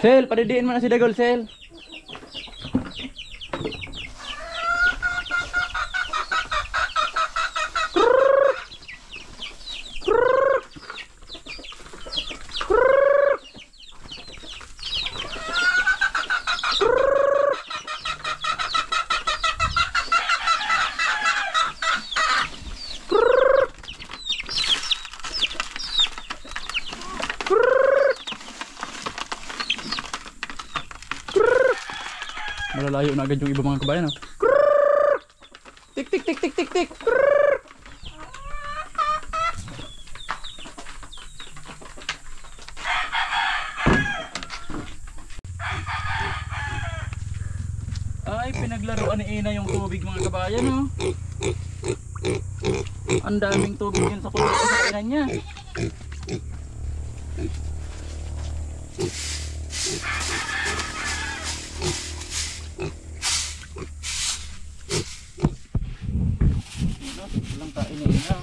Sel, padidiin mo na si Dagol, Sel. Malalayo na agad yung iba mga kabayan. Tik tik tik tik tik tik. Ay, pinaglaruan ni Ina yung tubig mga kabayan, oh. Ang daming tubig yun sa kulay sa kainan niya. Walang kain ni Ina.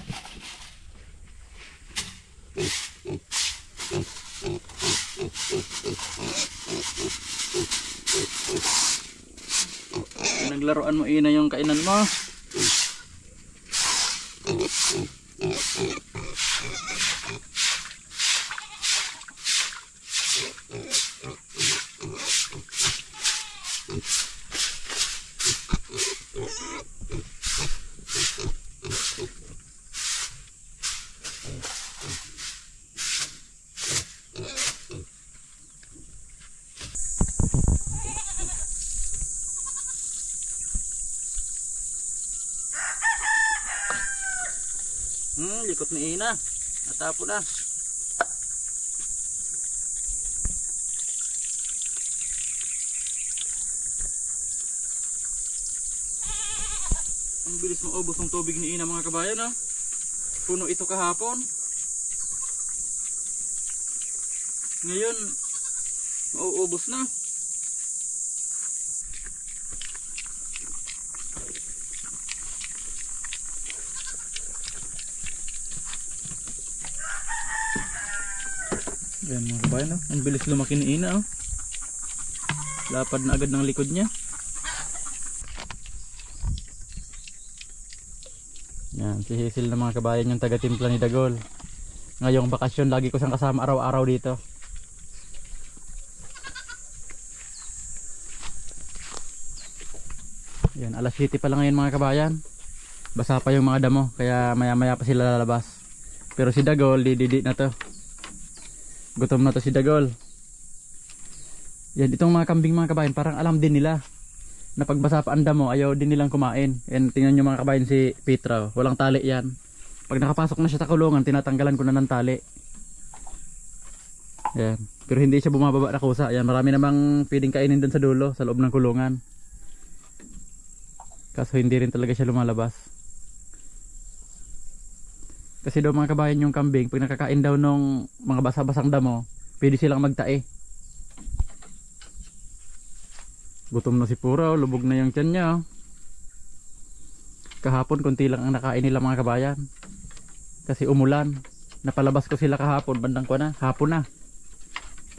Pinaglaruan mo Ina yung kainan mo. Likot ni Ina. Natapo na. Ang bilis maubos ng tubig ni Ina mga kabayan, ha? Puno ito kahapon. Ngayon, mauubos na. Yan mga kabayan, oh. Ang bilis lumaki ni Ina, oh. Lapad na agad ng likod niya. Yan, si Hazel na mga kabayan yung taga-timpla ni Dagol. Ngayong bakasyon lagi ko siyang kasama araw-araw dito. Yan, alas 7 pa lang ngayon mga kabayan. Basa pa yung mga damo, kaya maya-maya pa sila lalabas. Pero si Dagol, dididi na to. Gutom na to si Dagol. Yan, itong mga kambing mga kabayan, parang alam din nila na pagbasa pa ang damo, ayaw din nilang kumain. Yan, tingnan nyo mga kabayan si Petra, walang tali yan. Pag nakapasok na siya sa kulungan, tinatanggalan ko na ng tali. Yan, pero hindi siya bumababa na kusa. Yan, marami namang pwedeng kainin dun sa dulo, sa loob ng kulungan. Kaso hindi rin talaga siya lumalabas. Kasi daw mga kabayan yung kambing, pag nakakain daw nung mga basa-basang damo, pwede silang magtae. Gutom na si Pura, lubog na yung tiyan niya. Kahapon konti lang ang nakain nila mga kabayan. Kasi umulan. Napalabas ko sila kahapon, bandang ko na, hapon na.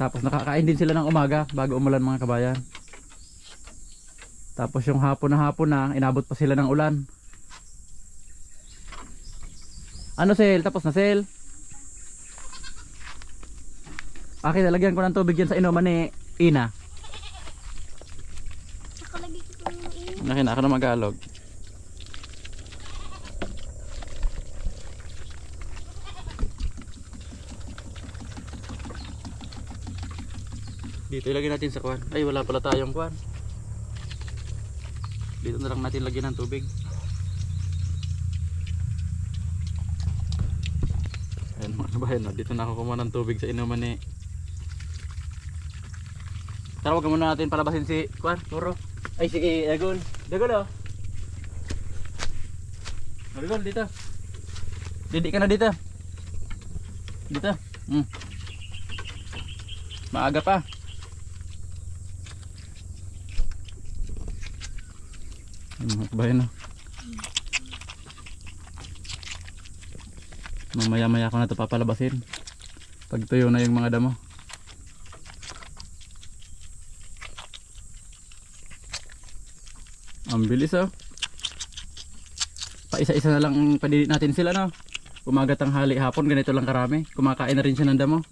Tapos nakakain din sila ng umaga bago umulan mga kabayan. Tapos yung hapon na, inabot pa sila ng ulan. Ano Sel? Tapos na Sel? Akin, lalagyan ko ng tubig yan sa inuman ni Ina. Nakalagay ko ng Ina. Akin, ako na mag-alog. Dito ilagay natin sa kuwan. Ay, wala pala tayong kuwan. Dito na lang natin lagyan ng tubig. Ayan mga kabayan, dito na ako kumuha ng tubig sa inuman ni. Tara, wag muna natin palabasin si Kwan, Puro. Ay, si Dagol. Dagol, oh. Dagol, dito. Didi ka na dito. Dito. Maaga pa. Mga kabayan, oh. Mamaya-maya ko na ito papalabasin pag tuyo na yung mga damo. Ang bilis oh. Pa isa-isa na lang padidit natin sila no. Umaga, tanghali, hapon ganito lang karami. Kumakain na rin siya ng damo.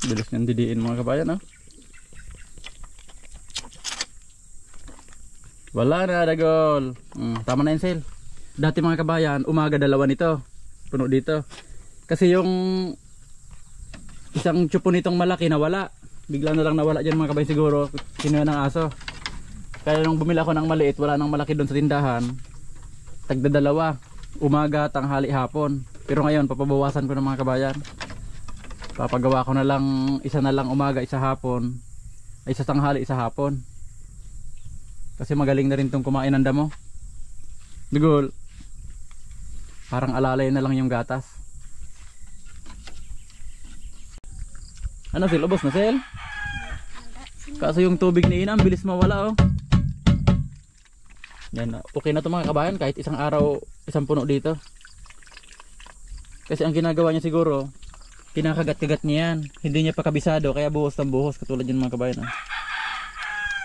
Bilis niyang didiin mga kabayan oh. Wala na dagol. Tama na yun Sel. Dati mga kabayan, umaga dalawa nito. Puno dito. Kasi yung isang tsupo nitong malaki nawala. Bigla na lang nawala dyan mga kabayan siguro. Kinuha ng aso. Kaya nung bumili ako ng maliit, wala nang malaki doon sa tindahan. Tagda dalawa. Umaga, tanghali, hapon. Pero ngayon, papabawasan ko ng mga kabayan. Papagawa ko na lang, isa na lang umaga, isa hapon. Ay isa tanghali, isa hapon. Kasi magaling na rin tong kumain ng damo. Bigol. Parang alalay na lang yung gatas. Ano Sil? Ubos na Sil? Kaso yung tubig ni Ina, ang bilis mawala oh. Yan, okay na to mga kabayan kahit isang araw, isang puno dito. Kasi ang ginagawa niya siguro, kinakagat-kagat niya yan. Hindi niya pa kabisado kaya buhos ng buhos katulad yun mga kabayan oh.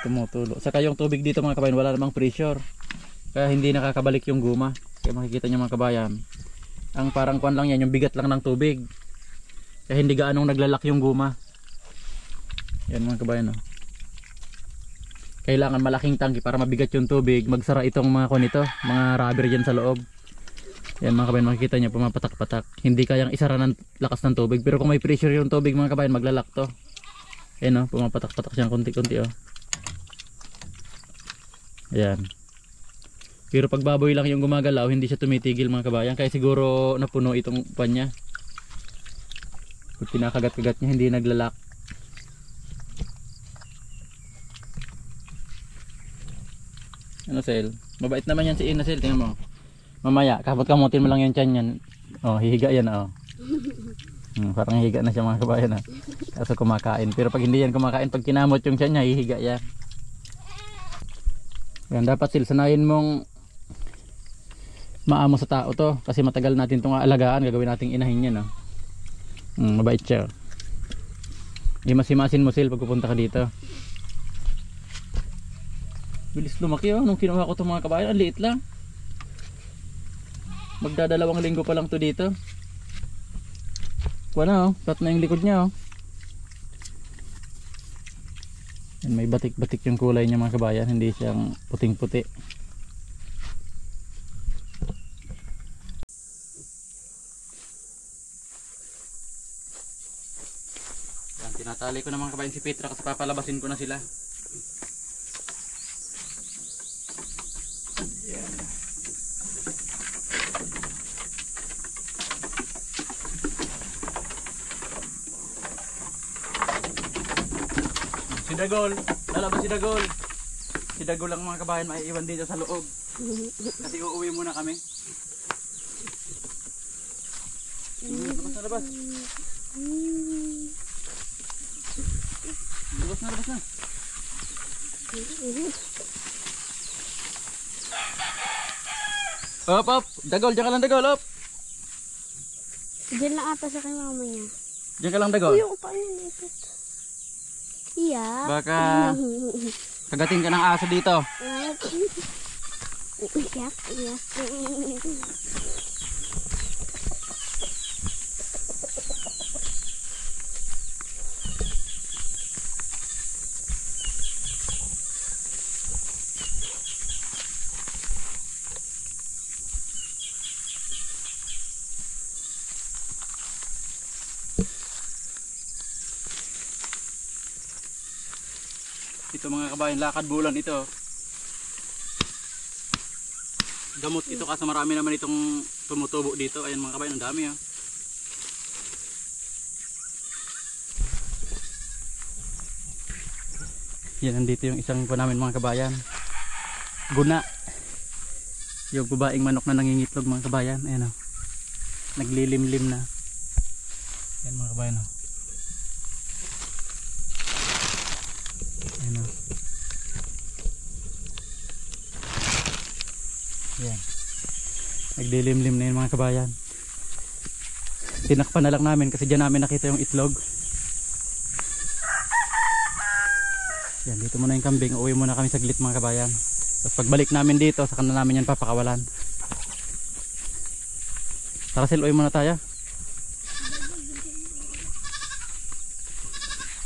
Tumutulo. Saka yung tubig dito mga kabayan wala namang pressure. Kaya hindi nakakabalik yung guma. Kaya makikita niyo mga kabayan. Ang parang kuwan lang yan, yung bigat lang ng tubig. Kaya hindi gaanong naglalak yung guma. Yan mga kabayan oh. Kailangan malaking tangki para mabigat yung tubig. Magsara itong mga kuwan ito, mga rubber dyan sa loob. Yan mga kabayan, makikita niyo pumapatak-patak. Hindi kayang isara ng lakas ng tubig. Pero kung may pressure yung tubig mga kabayan, maglalak to. Yan oh, pumapatak-patak siya konti-konti oh. Ayan. Pero pag baboy lang yung gumagalaw, hindi siya tumitigil mga kabayan. Kaya siguro napuno itong pan niya. Pag pinakagat-kagat niya, hindi naglalak. Ano Sel? Mabait naman yan si Ina Sel, tingnan mo. Mamaya, kapot-kamutin mo lang yung tiyan yan. Oh, hihiga yan oh. Parang hihiga na siya mga kabayan oh. Kaso kumakain. Pero pag hindi yan kumakain, pag kinamot yung tiyan niya, hihiga yan. Yan, dapat Sil, sanayin mong maamo sa tao to. Kasi matagal natin itong aalagaan. Gagawin nating inahin yan oh. Mabait siya. Imasimasin mo Sil pag pupunta ka dito. Bilis lumaki oh. Nung kinuha ko itong mga kabayan, ang liit lang. Magdadalawang linggo pa lang to dito. Kuha na oh. Flat na yung likod niya oh. Yan, may batik-batik yung kulay niya mga kabayan. Hindi siyang puting-puti. Yan, tinatali ko na mga kabayan si Petra kasi papalabasin ko na sila. Yan. Si Dagol, lalabas si Dagol. Si Dagol lang mga kabayan maiiwan dito sa loob. Kasi uuwi muna kami. Labas na labas. Labas na labas na. Op op, Dagol, diyan ka lang Dagol, op. Diyan lang ata sa kay mama niya. Diyan ka lang Dagol. Uy, yung paano nito? Iya. Baka kagatin ka ng aso dito. Iyak, iyak. Ito mga kabayan, lakad bulan ito. Gamot ito kasi marami naman itong tumutubo dito. Ayan mga kabayan, ang dami ah. Yan, nandito yung isang po namin mga kabayan. Guna. Yung babaeng manok na nangingitlog mga kabayan. Ayan oh. Naglilimlim na. Ayan mga kabayan oh. Ayan oh. Yan. Nagdilimlim na yun mga kabayan. Tinakpan na lang namin kasi dyan namin nakita yung itlog. Yan, dito muna yung kambing. Uwi muna kami saglit mga kabayan. Tapos pagbalik namin dito, saka na namin yan papakawalan. Tara Sil, uwi muna tayo.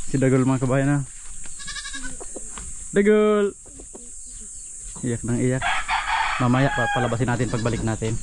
Si Dagol mga kabayan na. Dagol! Iyak nang iyak. Mamaya palabasin natin pagbalik natin.